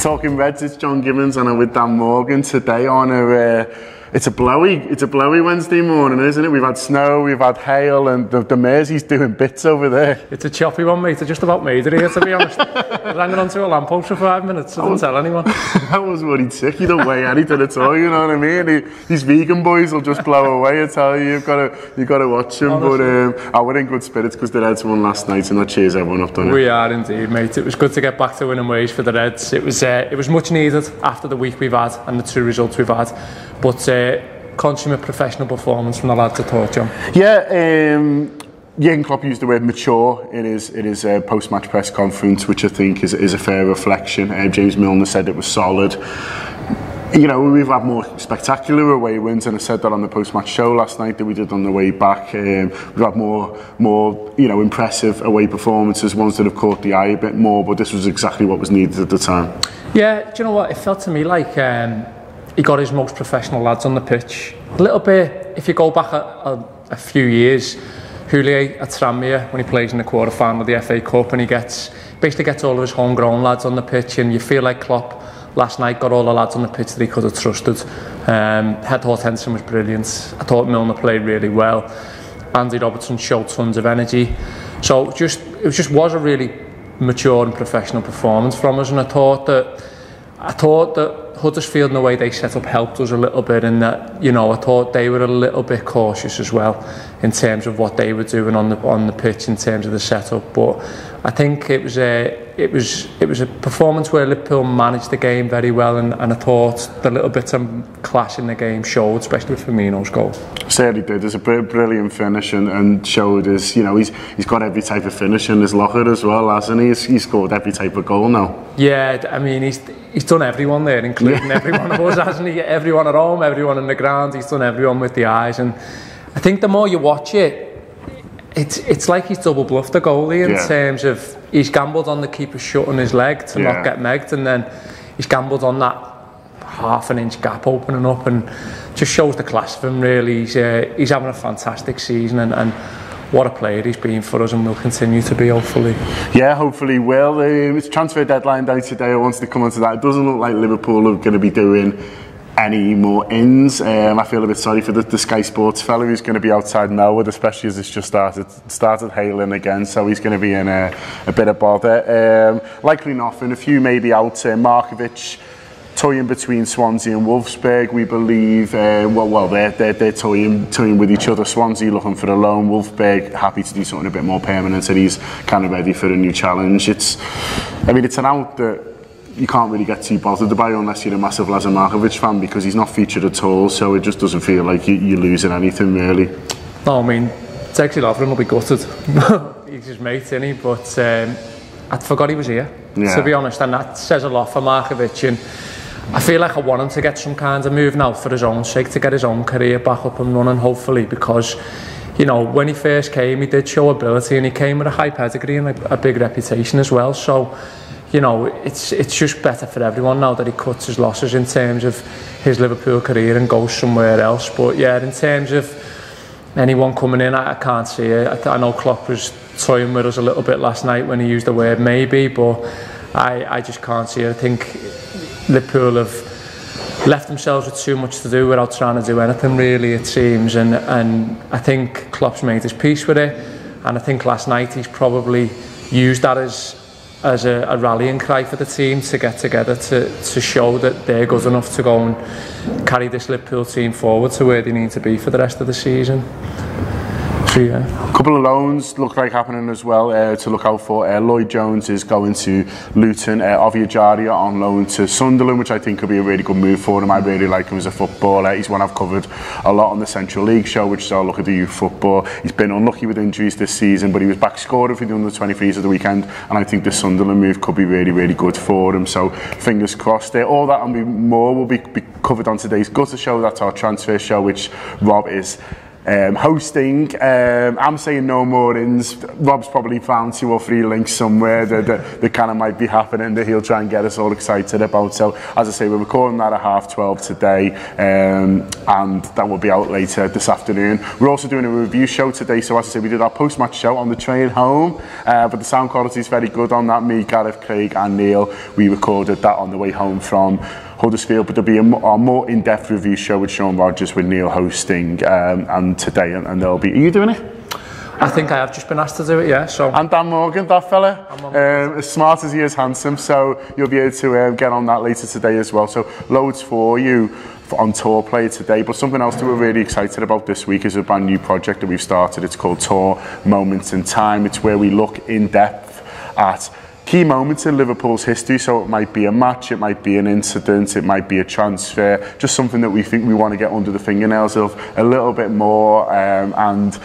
Talking Reds, it's John Gibbons and I'm with Dan Morgan today on it's a blowy Wednesday morning, isn't it? We've had snow, we've had hail, and the Mersey's doing bits over there. It's a choppy one, mate. I just about made it here, to be honest. I was hanging onto a lamppost for 5 minutes. I didn't tell anyone. I was worried sick. You don't weigh anything at all. You know what I mean? These vegan boys will just blow away. I tell you, you've got to watch them. Honestly. But we're in good spirits because the Reds won last night, and that cheers everyone up, doesn't it? We are indeed, mate. It was good to get back to winning ways for the Reds. It was much needed after the week we've had and the 2 results we've had. But consummate professional performance from the lads at TAW, John. Yeah, Jurgen Klopp used the word mature in his post-match press conference, which I think is a fair reflection. James Milner said it was solid. You know, we've had more spectacular away wins, and I said that on the post-match show last night that we did on the way back. We've had more impressive away performances, ones that have caught the eye a bit more, but this was exactly what was needed at the time. Yeah, do you know what? It felt to me like he got his most professional lads on the pitch. A little bit, if you go back a few years, Houllier at Tranmere, when he plays in the quarter-final of the FA Cup, and he basically gets all of his homegrown lads on the pitch, and you feel like Klopp last night got all the lads on the pitch that he could have trusted. I thought Henderson was brilliant. I thought Milner played really well. Andy Robertson showed tons of energy. So it was a really mature and professional performance from us, and I thought that Huddersfield and the way they set up helped us a little bit, in that, you know, I thought they were a little bit cautious as well in terms of what they were doing on the pitch in terms of the setup. But I think it was a performance where Liverpool managed the game very well, and I thought the little bits of clash in the game showed, especially with Firmino's goal. Certainly did. There's a brilliant finish, and showed his, you know, he's got every type of finish in his locker as well, hasn't he? He's scored every type of goal now. Yeah, I mean, he's done everyone there, including every one of us, hasn't he? Everyone at home, everyone on the ground. He's done everyone with the eyes, and I think the more you watch it, it's like he's double bluffed the goalie in terms of he's gambled on the keeper shutting his leg to not get megged, and then he's gambled on that half-an-inch gap opening up, and just shows the class of him, really. He's having a fantastic season, and what a player he's been for us, and will continue to be, hopefully. Yeah, hopefully will. It's transfer deadline day today. I wanted to come on to that. It doesn't look like Liverpool are going to be doing any more ins. I feel a bit sorry for the Sky Sports fella who's going to be outside Melwood, especially as it's just started hailing again, so he's going to be in a bit of bother. Likely nothing. A few maybe out. Markovic toying between Swansea and Wolfsburg, we believe. They're toying with each other. Swansea looking for a loan, Wolfsburg happy to do something a bit more permanent, and he's kind of ready for a new challenge. It's an out that you can't really get too bothered by unless you're a massive Lazar Markovic fan, because he's not featured at all, so it just doesn't feel like you're losing anything, really. No, I mean, Sexy Lovren will be gutted. He's his mate, isn't he? But I forgot he was here, to be honest, and that says a lot for Markovic, and I feel like I want him to get some kind of move now for his own sake, to get his own career back up and running, hopefully, because, you know, when he first came, he did show ability, and he came with a high pedigree and a big reputation as well, so, you know, it's just better for everyone now that he cuts his losses in terms of his Liverpool career and goes somewhere else. But yeah, in terms of anyone coming in, I can't see it. I know Klopp was toying with us a little bit last night when he used the word maybe, but I just can't see it. I think Liverpool have left themselves with too much to do without trying to do anything, really, it seems, and I think Klopp's made his peace with it, and I think last night he's probably used that as a rallying cry for the team to get together to show that they're good enough to go and carry this Liverpool team forward to where they need to be for the rest of the season. So, yeah. A couple of loans look like happening as well to look out for. Lloyd Jones is going to Luton. Ovie Ejaria on loan to Sunderland, which I think could be a really good move for him. I really like him as a footballer. He's one I've covered a lot on the Central League show, which is our look at the youth football. He's been unlucky with injuries this season, but he was back scoring for the under-23s at the weekend, and I think the Sunderland move could be really, really good for him. So fingers crossed there. All that and more will be covered on today's Gutter Show. That's our transfer show, which Rob is hosting. I'm saying no more ins. Rob's probably found 2 or 3 links somewhere that kind of might be happening that he'll try and get us all excited about. So as I say, we're recording that at 12:30 today, and that will be out later this afternoon. We're also doing a review show today. So as I say, we did our post-match show on the train home, but the sound quality is very good on that. Me, Gareth, Craig and Neil, we recorded that on the way home from Huddersfield, but there'll be a more in-depth review show with Sean Rogers, with Neil hosting, and today, and there'll be... Are you doing it? I think I have just been asked to do it, yeah. So. And Dan Morgan, that fella, as smart as he is handsome, so you'll be able to get on that later today as well. So loads for you on Tour Player today, but something else that we're really excited about this week is a brand new project that we've started. It's called TAW Moments in Time. It's where we look in depth at key moments in Liverpool's history. So it might be a match, it might be an incident, it might be a transfer, just something that we think we want to get under the fingernails of a little bit more, and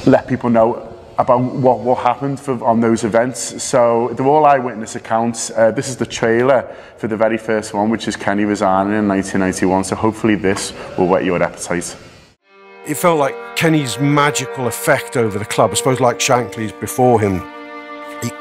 let people know about what happened on those events. So they're all eyewitness accounts. This is the trailer for the very first one, which is Kenny resigning in 1991. So hopefully this will whet your appetite. It felt like Kenny's magical effect over the club, I suppose like Shankly's before him.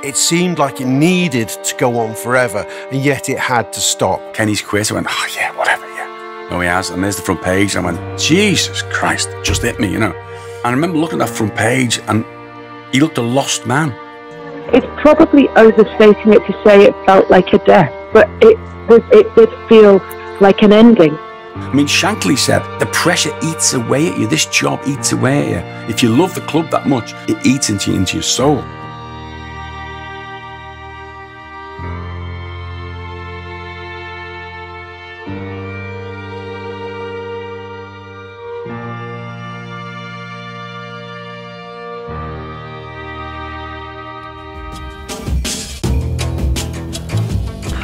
It seemed like it needed to go on forever, and yet it had to stop. Kenny's quit. I went, oh yeah, whatever, yeah. No, he has. And there's the front page. I went, Jesus Christ, just hit me, you know. And I remember looking at that front page, and he looked a lost man. It's probably overstating it to say it felt like a death, but it did feel like an ending. I mean, Shankly said, the pressure eats away at you. This job eats away at you. If you love the club that much, it eats into your soul.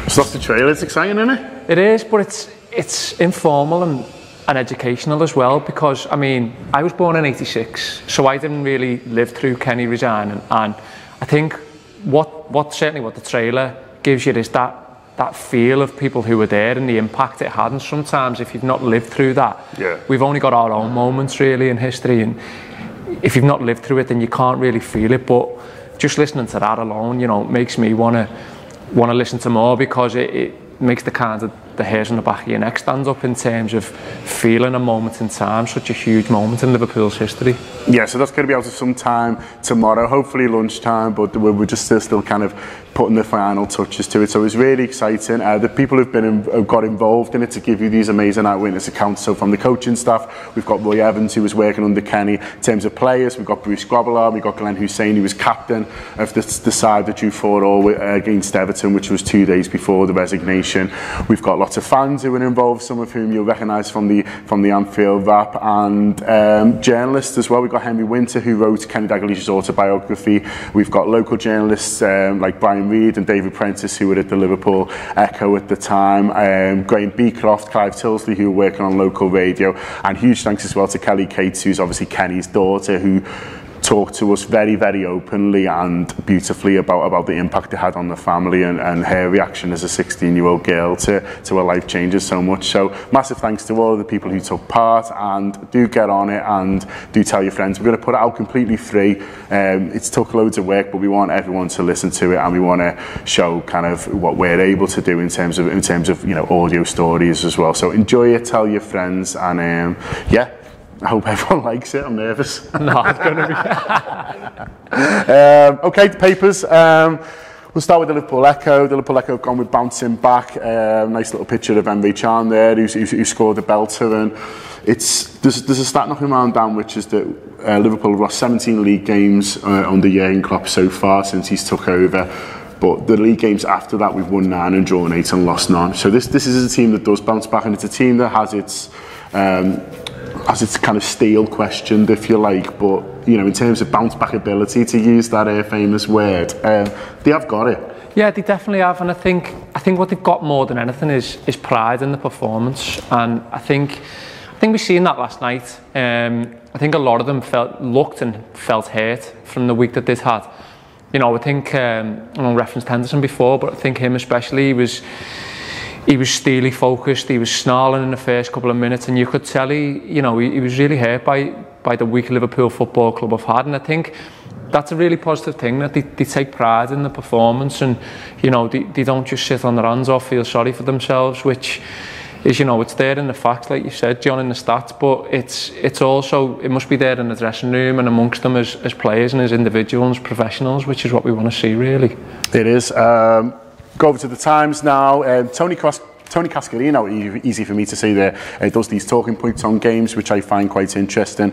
So that's the trailer. It's exciting, isn't it? It is, but it's informal and educational as well, because I mean, I was born in '86, so I didn't really live through Kenny resigning, and I think certainly what the trailer gives you is that feel of people who were there and the impact it had. And sometimes if you've not lived through that, we've only got our own moments really in history, and if you've not lived through it, then you can't really feel it. But just listening to that alone, you know, makes me want to listen to more, because it makes the hairs on the back of your neck stand up in terms of feeling a moment in time, such a huge moment in Liverpool's history. Yeah, so that's going to be out at some time tomorrow, hopefully lunchtime, but we're just still kind of putting the final touches to it. So it's really exciting. The people who've got involved in it to give you these amazing eyewitness accounts. So from the coaching staff, we've got Roy Evans, who was working under Kenny. In terms of players, we've got Bruce Grobbelaar, we've got Glenn Hussein, who was captain of the side that drew 4-4 against Everton, which was 2 days before the resignation. We've got lots of fans who were involved, some of whom you'll recognise from the Anfield Wrap, and journalists as well. We've got Henry Winter, who wrote Kenny Dalglish's autobiography. We've got local journalists like Brian Reid and David Prentice, who were at the Liverpool Echo at the time, Graham Beecroft, Clive Tilsley, who were working on local radio, and huge thanks as well to Kelly Cates, who's obviously Kenny's daughter, who talked to us very, very openly and beautifully about the impact it had on the family, and her reaction as a 16-year-old girl to her life changes so much. So massive thanks to all of the people who took part, and do get on it and do tell your friends. We're going to put it out completely free. It's took loads of work, but we want everyone to listen to it, and we want to show kind of what we're able to do in terms of you know, audio stories as well. So enjoy it, tell your friends, and yeah, I hope everyone likes it. I'm nervous. No, it's going to be. Okay, the papers. We'll start with the Liverpool Echo. The Liverpool Echo have gone with bouncing back. Nice little picture of Emre Can there, who scored the belter. And there's a stat knocking around down, which is that Liverpool have lost 17 league games under Jurgen Klopp so far since he's took over. But the league games after that, we've won 9 and drawn 8 and lost none. So this is a team that does bounce back, and it's a team that has its kind of steel questioned, if you like, but you know, in terms of bounce back ability, to use that famous word, they have got it. Yeah, they definitely have, and I think what they've got more than anything is pride in the performance, and I think we've seen that last night. I think a lot of them looked and felt hurt from the week that they'd had. You know, I think I referenced Henderson before, but I think him especially, he was steely focused. He was snarling in the first couple of minutes, and you could tell he was really hurt by by the week Liverpool Football Club have had, and I think that's a really positive thing, that they take pride in the performance, and you know, they don't just sit on their hands or feel sorry for themselves, which is, you know, it's there in the facts, like you said, John, in the stats, but it's also, it must be there in the dressing room and amongst them as players and as individuals, professionals, which is what we want to see, really. It is. Go over to the Times now. Tony Cascarino, easy for me to say there, does these talking points on games, which I find quite interesting.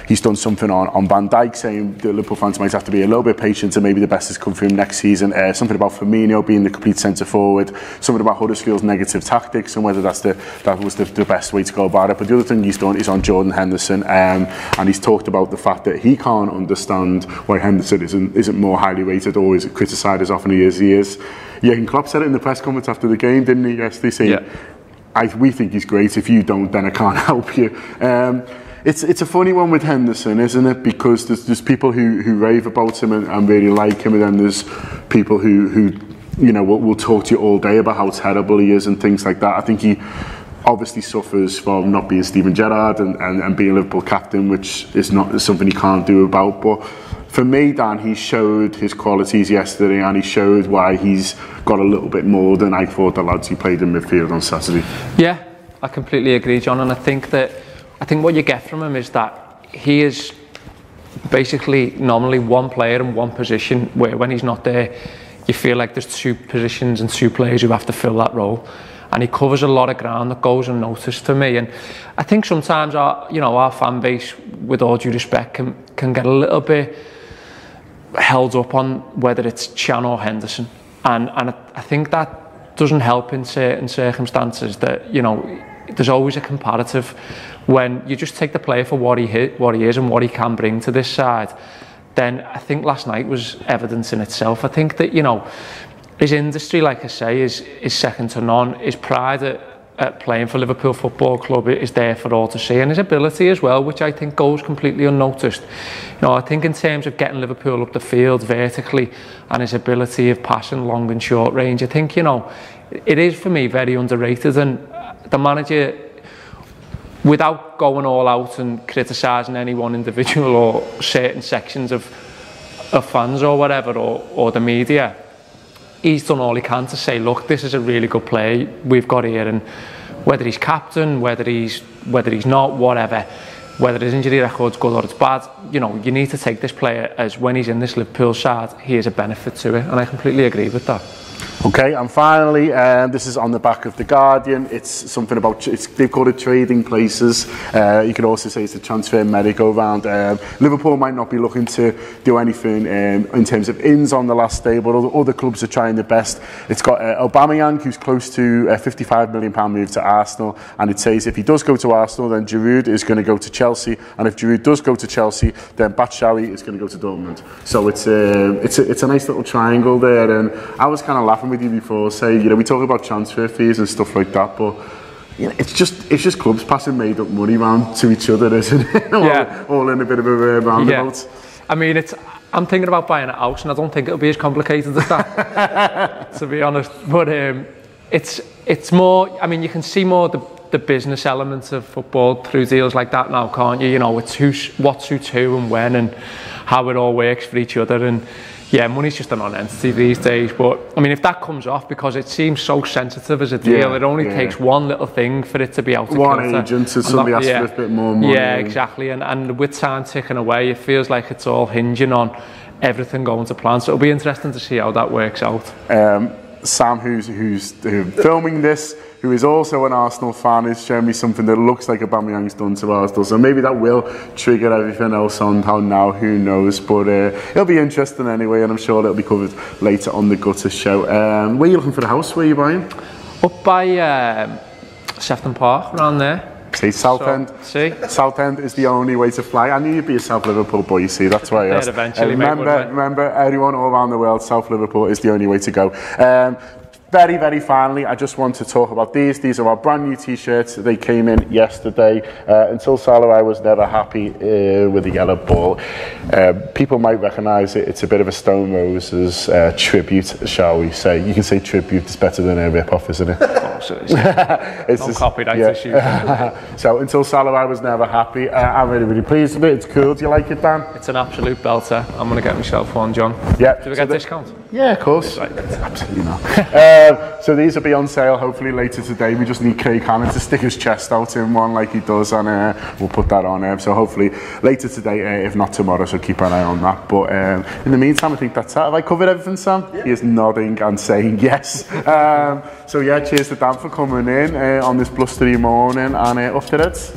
He's done something on Van Dijk, saying the Liverpool fans might have to be a little bit patient and maybe the best has come for him next season. Something about Firmino being the complete centre forward, something about Huddersfield's negative tactics and whether that was the best way to go about it. But the other thing he's done is on Jordan Henderson, and he's talked about the fact that he can't understand why Henderson isn't more highly rated or is criticised as often as he is. Jurgen Klopp said it in the press conference after the game, didn't he? Yes, they say, we think he's great. If you don't, then I can't help you. It's a funny one with Henderson, isn't it? Because there's people who rave about him and really like him, and then there's people who you know, will talk to you all day about how terrible he is and things like that. I think he obviously suffers from not being Steven Gerrard and being Liverpool captain, which is not something he can't do about. But for me, Dan, he showed his qualities yesterday, and he showed why he's got a little bit more than I thought the lads who played in midfield on Saturday. Yeah, I completely agree, John, and I think what you get from him is that he is basically normally one player in one position, where when he's not there, you feel like there's two positions and two players who have to fill that role. And he covers a lot of ground that goes unnoticed to me. And I think sometimes our fan base, with all due respect, can get a little bit held up on whether it's Chan or Henderson. And I think that doesn't help in certain circumstances, that, you know, there's always a comparative. When you just take the player for what he is and what he can bring to this side, then I think last night was evidence in itself. I think that, you know, his industry, like I say, is second to none. His pride at playing for Liverpool Football Club is there for all to see, and his ability as well, which I think goes completely unnoticed. You know, I think in terms of getting Liverpool up the field vertically and his ability of passing long and short range, I think, you know, it is for me very underrated. And the manager, without going all out and criticising any one individual or certain sections of fans or whatever, or the media, he's done all he can to say, look, this is a really good player we've got here, and whether he's captain, whether he's not, whatever, whether his injury record's good or it's bad, you know, you need to take this player as, when he's in this Liverpool side, he is a benefit to it, and I completely agree with that. Okay, and finally, this is on the back of The Guardian. It's something about, they've called it trading places. You could also say it's a transfer merry-go-round. Liverpool might not be looking to do anything in terms of ins on the last day, but other clubs are trying their best. It's got Aubameyang, who's close to a £55 million move to Arsenal, and it says if he does go to Arsenal, then Giroud is going to go to Chelsea, and if Giroud does go to Chelsea, then Batshuayi is going to go to Dortmund. So it's a nice little triangle there, and I was kind of laughing with you before, say, you know, we talk about transfer fees and stuff like that, but you know, it's just clubs passing made up money round to each other, isn't it? Yeah. all in a bit of a roundabout. Yeah. I mean, I'm thinking about buying a house, and I don't think it'll be as complicated as that, to be honest. But it's more, I mean, you can see more the business elements of football through deals like that now, can't you? You know, it's what suits who and when, and how it all works for each other. And yeah, money's just a non-entity these days. But I mean, if that comes off, because it seems so sensitive as a deal, it only takes one little thing for it to be out of kilter. One agent, and somebody asks for a bit more money. Yeah, exactly. And with time ticking away, it feels like it's all hinging on everything going to plan. So it'll be interesting to see how that works out. Sam, who's filming this, who is also an Arsenal fan, is showing me something that looks like Aubameyang's done to Arsenal. So maybe that will trigger everything else on how now, who knows. But it'll be interesting anyway, and I'm sure it'll be covered later on the Gutter show. Where are you looking for the house? Where are you buying? Up by Sefton Park, around there. See, Southend. Southend is the only way to fly. I knew you'd be a South Liverpool boy, you see, that's why I asked. Eventually, remember, everyone all around the world, South Liverpool is the only way to go. very, very finally, I just want to talk about these. These are our brand new t-shirts. They came in yesterday. Until Salah, I was never happy with the yellow ball. People might recognise it. It's a bit of a Stone Roses tribute, shall we say. You can say tribute, it's better than a rip-off, isn't it? It's no copyright issue. So, until Salah, I was never happy. I'm really, really pleased with it. It's cool. Do you like it, Dan? It's an absolute belter. I'm going to get myself one, John. Yeah. Do we get a discount? Yeah, of course. Absolutely not. So these will be on sale hopefully later today. We just need Craig Hannon to stick his chest out in one like he does, and we'll put that on. So hopefully later today, if not tomorrow, so keep an eye on that. But in the meantime, I think that's it. Have I covered everything, Sam? Yeah. He is nodding and saying yes. So yeah, cheers to Dan for coming in on this blustery morning, and up to it.